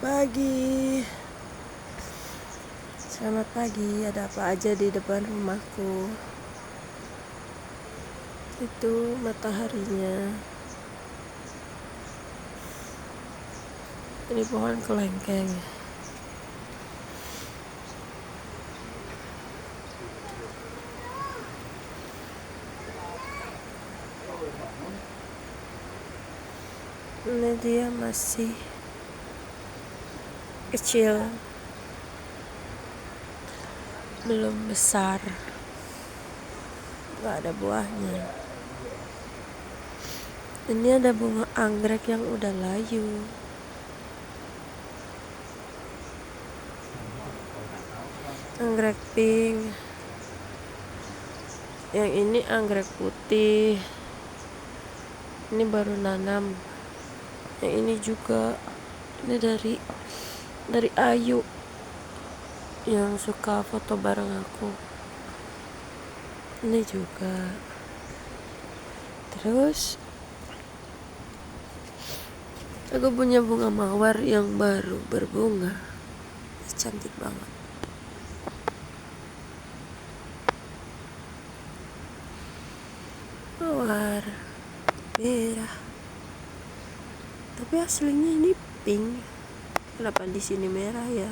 pagi. Selamat pagi. Ada apa aja di depan rumahku? Itu mataharinya. Ini pohon kelengkeng. Ini dia masih kecil, belum besar, gak ada buahnya. Ini ada bunga anggrek yang udah layu. Anggrek pink. Yang ini anggrek putih. Ini baru nanam. Yang ini juga. Ini dari Ayu yang suka foto bareng aku. Ini juga. Terus aku punya bunga mawar yang baru berbunga. Cantik banget. Mawar merah. Tapi aslinya ini pink. Kenapa di sini merah ya?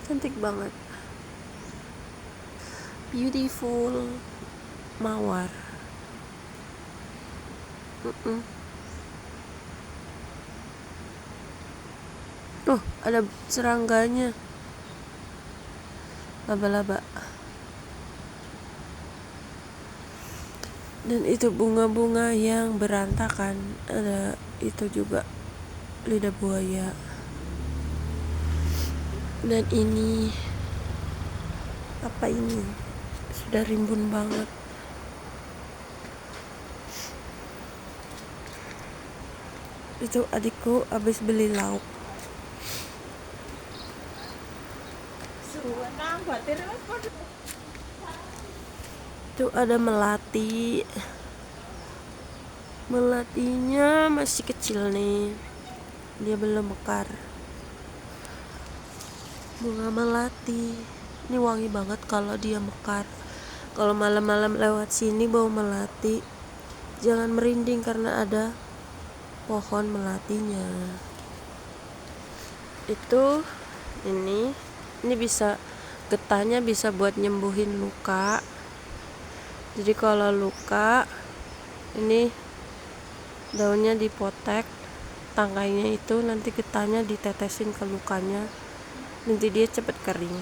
Cantik banget. Beautiful mawar. Oh, ada serangganya. Laba-laba. Dan itu bunga-bunga yang berantakan. Ada itu juga lidah buaya. Dan ini apa ini? Sudah rimbun banget. Itu adikku habis beli lauk. Itu ada melati. Melatinya masih kecil nih. Dia belum mekar. Bunga melati. Ini wangi banget kalau dia mekar. Kalau malam-malam lewat sini bau melati, jangan merinding karena ada pohon melatinya. Itu ini bisa, getahnya bisa buat nyembuhin luka. Jadi kalau luka, ini daunnya dipotek, tangkainya itu nanti getahnya ditetesin ke lukanya, nanti dia cepet kering.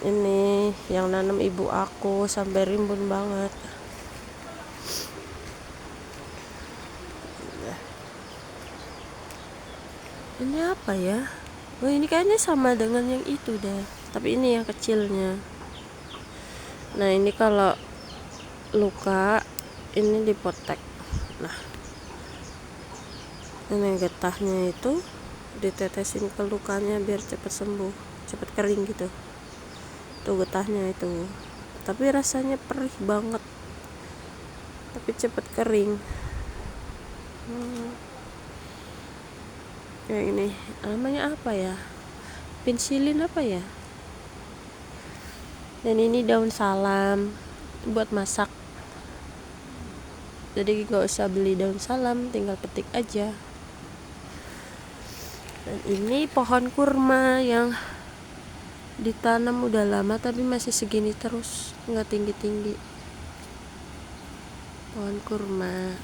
Ini yang nanam ibu aku sampai rimbun banget. Ini apa ya? Oh, ini kayaknya sama dengan yang itu deh, tapi ini yang kecilnya. Nah, ini kalau luka ini dipotek. Nah, ini getahnya itu ditetesin ke lukanya biar cepet sembuh, cepet kering gitu. Tuh getahnya itu. Tapi rasanya perih banget. Tapi cepet kering. Kayak ini namanya apa ya? Pensilin apa ya? Dan ini daun salam buat masak. Jadi gak usah beli daun salam, tinggal petik aja. Dan ini pohon kurma yang ditanam udah lama tapi masih segini terus, nggak tinggi-tinggi. Pohon kurma.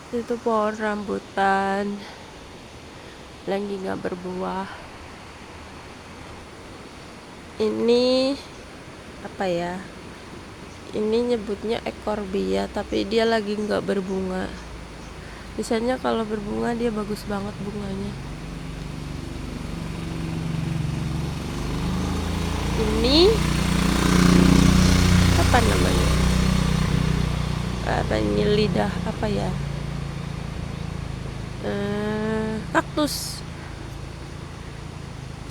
Itu pohon rambutan lagi nggak berbuah. Ini apa ya? Ini nyebutnya ekor bia, tapi dia lagi nggak berbunga. Biasanya kalau berbunga dia bagus banget bunganya. Ini apa namanya? Apa ini lidah apa ya? Kaktus.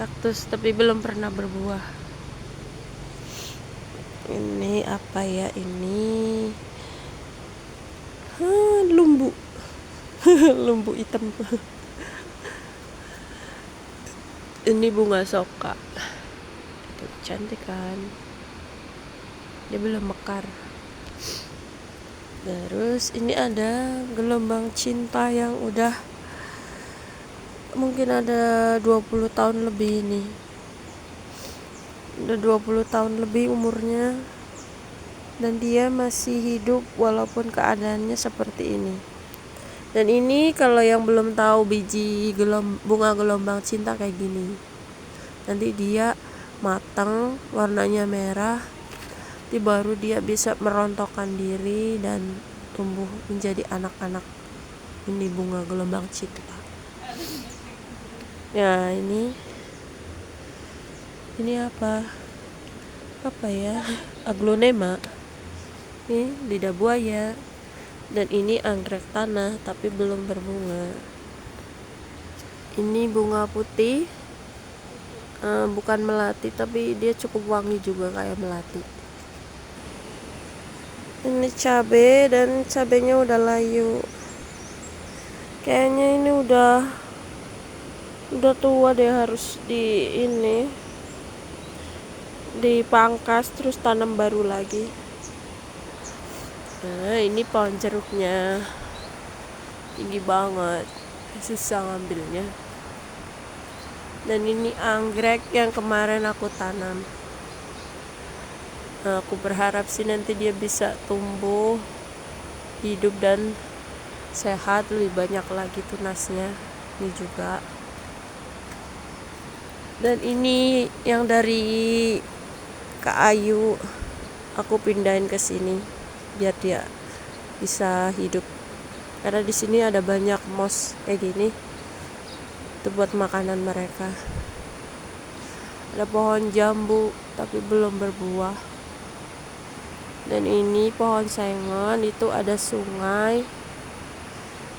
Kaktus tapi belum pernah berbuah. Ini apa ya ini? Lumbu. Lembu hitam. Ini bunga soka. Itu cantik kan. Dia belum mekar. Terus ini ada gelombang cinta yang udah mungkin ada 20 tahun lebih ini. Udah 20 tahun lebih umurnya. Dan dia masih hidup walaupun keadaannya seperti ini. Dan ini kalau yang belum tahu biji bunga gelombang cinta kayak gini. Nanti dia matang, warnanya merah. Nanti baru dia bisa merontokkan diri dan tumbuh menjadi anak-anak. Ini bunga gelombang cinta. Ya, ini apa? Apa ya? Aglonema. Ini lidah buaya. Dan ini anggrek tanah tapi belum berbunga. Ini bunga putih, bukan melati tapi dia cukup wangi juga kayak melati. Ini cabe dan cabenya udah layu. Kayaknya ini udah tua deh, harus dipangkas terus tanam baru lagi. Nah, ini pohon jeruknya tinggi banget, susah ngambilnya. Dan ini anggrek yang kemarin aku tanam. Nah, aku berharap sih nanti dia bisa tumbuh hidup dan sehat, lebih banyak lagi tunasnya. Ini juga. Dan ini yang dari Kak Ayu aku pindahin ke sini biar dia bisa hidup. Karena di sini ada banyak moss kayak gini. Itu buat makanan mereka. Ada pohon jambu tapi belum berbuah. Dan ini pohon sayengon, itu ada sungai.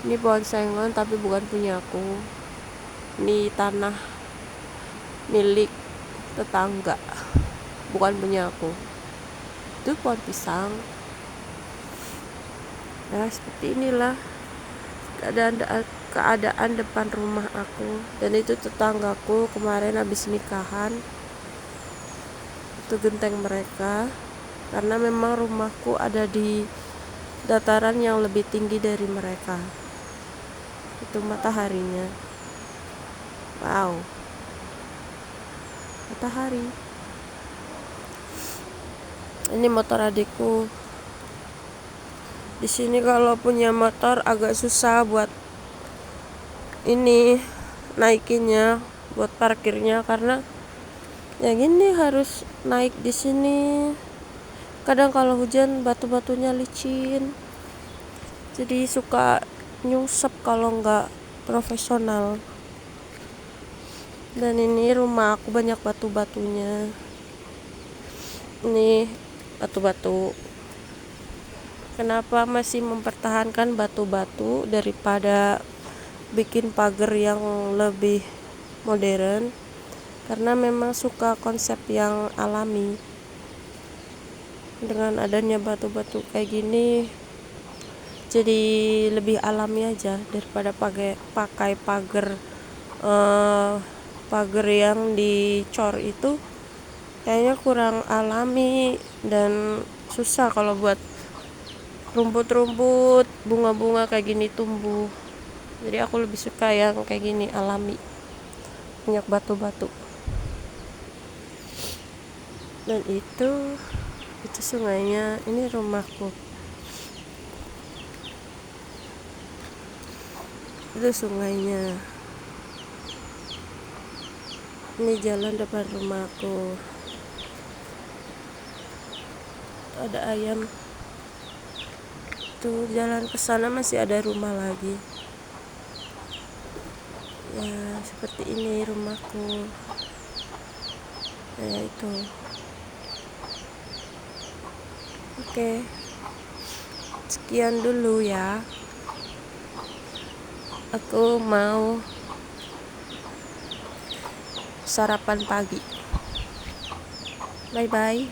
Ini pohon sayengon tapi bukan punya aku. Ini tanah milik tetangga, bukan punya aku. Itu pohon pisang. Nah, seperti inilah keadaan depan rumah aku. Dan itu tetanggaku kemarin habis nikahan. Itu genteng mereka. Karena memang rumahku ada di dataran yang lebih tinggi dari mereka. Itu mataharinya. Wow. Matahari. Ini motor adikku. Di sini kalau punya motor agak susah buat ini naikinnya, buat parkirnya, karena ya gini harus naik di sini. Kadang kalau hujan batu-batunya licin, jadi suka nyungsep kalau nggak profesional. Dan ini rumah aku banyak batu-batunya. Ini batu-batu. Kenapa masih mempertahankan batu-batu daripada bikin pagar yang lebih modern? Karena memang suka konsep yang alami. Dengan adanya batu-batu kayak gini jadi lebih alami aja daripada pakai pagar yang dicor. Itu kayaknya kurang alami dan susah kalau buat rumput-rumput, bunga-bunga kayak gini tumbuh. Jadi aku lebih suka yang kayak gini alami, banyak batu-batu. Dan itu sungainya. Ini rumahku. Itu sungainya. Ini jalan depan rumahku. Ada ayam. Tuh jalan ke sana masih ada rumah lagi. Ya, seperti ini rumahku. Ya, itu. Oke. Sekian dulu ya. Aku mau sarapan pagi. Bye bye.